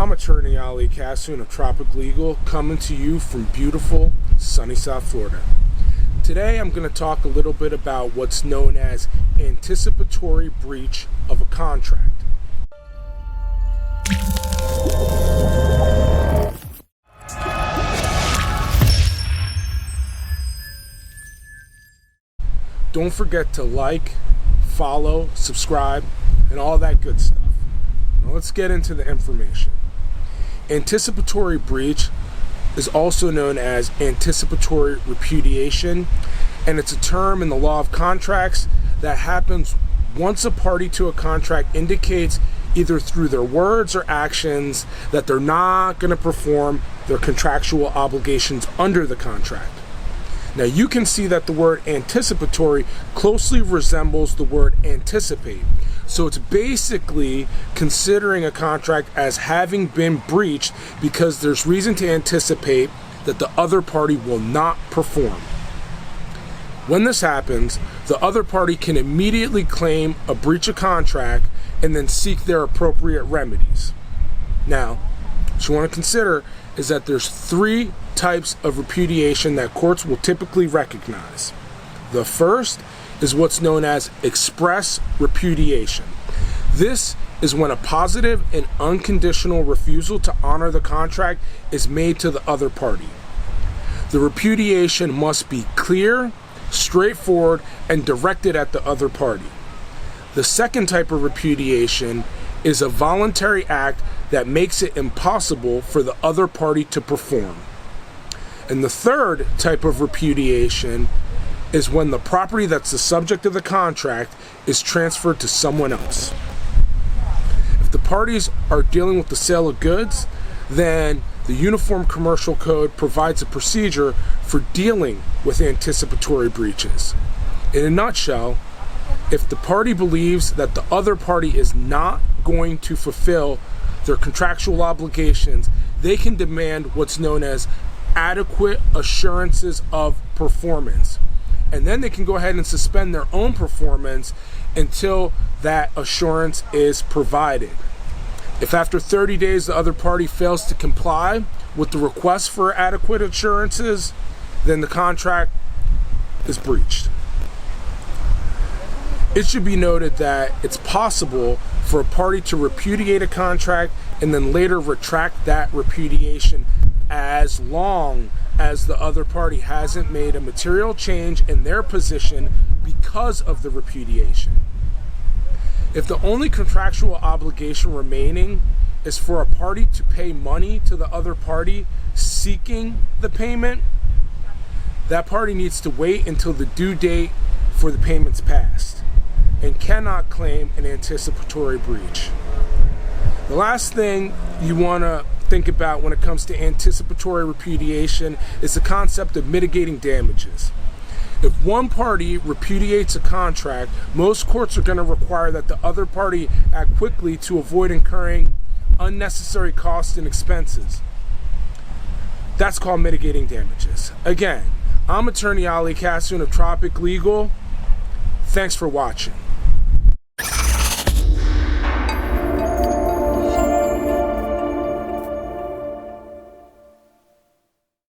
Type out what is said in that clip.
I'm attorney Ali Cassoon of Tropic Legal, coming to you from beautiful sunny South Florida. Today I'm going to talk a little bit about what's known as anticipatory breach of a contract. Don't forget to like, follow, subscribe, and all that good stuff. Now let's get into the information. Anticipatory breach is also known as anticipatory repudiation, and it's a term in the law of contracts that happens once a party to a contract indicates either through their words or actions that they're not going to perform their contractual obligations under the contract. Now you can see that the word anticipatory closely resembles the word anticipate. So it's basically considering a contract as having been breached because there's reason to anticipate that the other party will not perform. When this happens, the other party can immediately claim a breach of contract and then seek their appropriate remedies. Now, what you want to consider is that there's three types of repudiation that courts will typically recognize. The first is what's known as express repudiation. This is when a positive and unconditional refusal to honor the contract is made to the other party. The repudiation must be clear, straightforward, and directed at the other party. The second type of repudiation is a voluntary act that makes it impossible for the other party to perform. And the third type of repudiation is when the property that's the subject of the contract is transferred to someone else. If the parties are dealing with the sale of goods, then the Uniform Commercial Code provides a procedure for dealing with anticipatory breaches. In a nutshell, if the party believes that the other party is not going to fulfill their contractual obligations, they can demand what's known as adequate assurances of performance. And then they can go ahead and suspend their own performance until that assurance is provided. If after 30 days the other party fails to comply with the request for adequate assurances, then the contract is breached. It should be noted that it's possible for a party to repudiate a contract and then later retract that repudiation as long as the other party hasn't made a material change in their position because of the repudiation. If the only contractual obligation remaining is for a party to pay money to the other party seeking the payment, that party needs to wait until the due date for the payments passed and cannot claim an anticipatory breach. The last thing you want to think about when it comes to anticipatory repudiation is the concept of mitigating damages. If one party repudiates a contract, most courts are going to require that the other party act quickly to avoid incurring unnecessary costs and expenses. That's called mitigating damages. Again, I'm attorney Ali Cassoon of Tropic Legal. Thanks for watching.